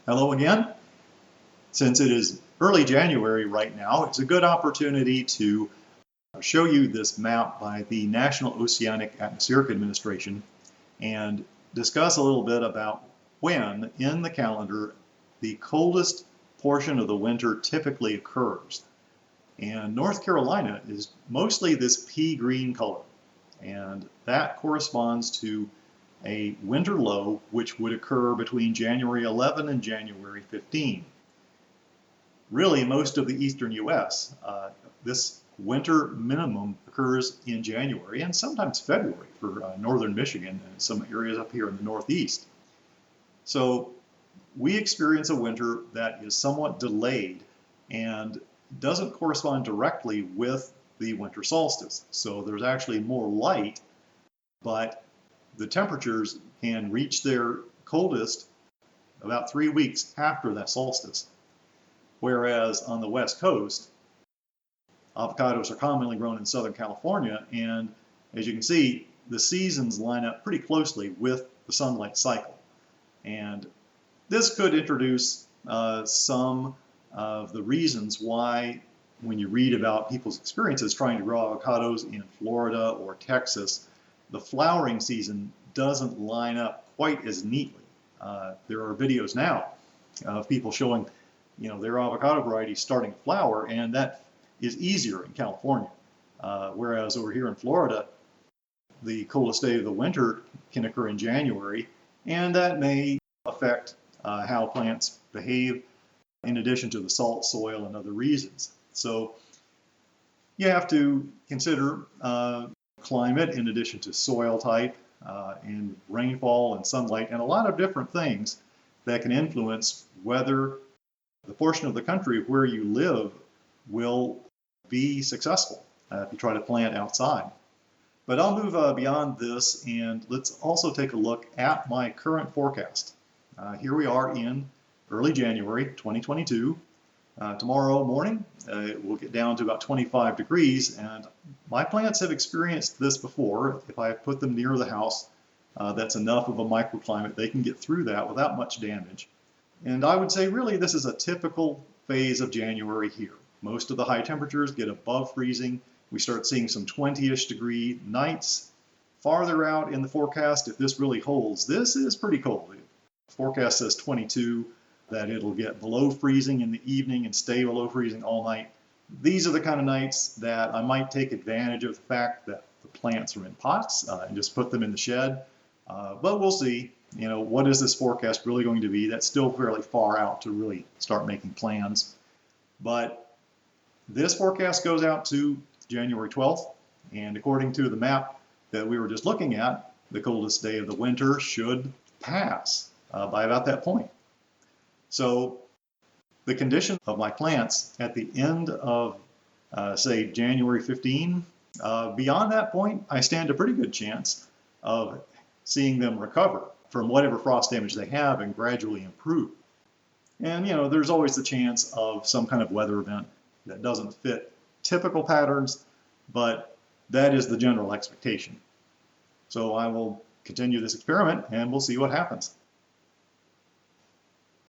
Hello again. Since it is early January right now, it's a good opportunity to show you this map by the National Oceanic Atmospheric Administration and discuss a little bit about when in the calendar the coldest portion of the winter typically occurs. And North Carolina is mostly this pea green color, and that corresponds to a winter low which would occur between January 11 and January 15. Really, most of the eastern U.S., this winter minimum occurs in January and sometimes February for northern Michigan and some areas up here in the Northeast. So we experience a winter that is somewhat delayed and doesn't correspond directly with the winter solstice. So there's actually more light, but the temperatures can reach their coldest about 3 weeks after that solstice. Whereas on the West Coast, avocados are commonly grown in Southern California, and as you can see, the seasons line up pretty closely with the sunlight cycle. And this could introduce some of the reasons why, when you read about people's experiences trying to grow avocados in Florida or Texas, the flowering season doesn't line up quite as neatly. There are videos now of people showing their avocado variety starting to flower, and that is easier in California. Whereas over here in Florida, the coldest day of the winter can occur in January, and that may affect how plants behave in addition to the salt soil and other reasons. So you have to consider climate in addition to soil type and rainfall and sunlight and a lot of different things that can influence whether the portion of the country where you live will be successful if you try to plant outside. But I'll move beyond this, and let's also take a look at my current forecast. Here we are in early January 2022. Tomorrow morning it will get down to about 25 degrees, and my plants have experienced this before. If I put them near the house, that's enough of a microclimate, they can get through that without much damage. And I would say really this is a typical phase of January here. Most of the high temperatures get above freezing. We start seeing some 20-ish degree nights. Farther out in the forecast, if this really holds, this is pretty cold. The forecast says 22, that it'll get below freezing in the evening and stay below freezing all night. These are the kind of nights that I might take advantage of the fact that the plants are in pots and just put them in the shed. But we'll see. What is this forecast really going to be? That's still fairly far out to really start making plans. But this forecast goes out to January 12th, and according to the map that we were just looking at, the coldest day of the winter should pass by about that point. So the condition of my plants at the end of, say, January 15, beyond that point, I stand a pretty good chance of seeing them recover from whatever frost damage they have and gradually improve. And there's always the chance of some kind of weather event that doesn't fit typical patterns, but that is the general expectation. So I will continue this experiment and we'll see what happens.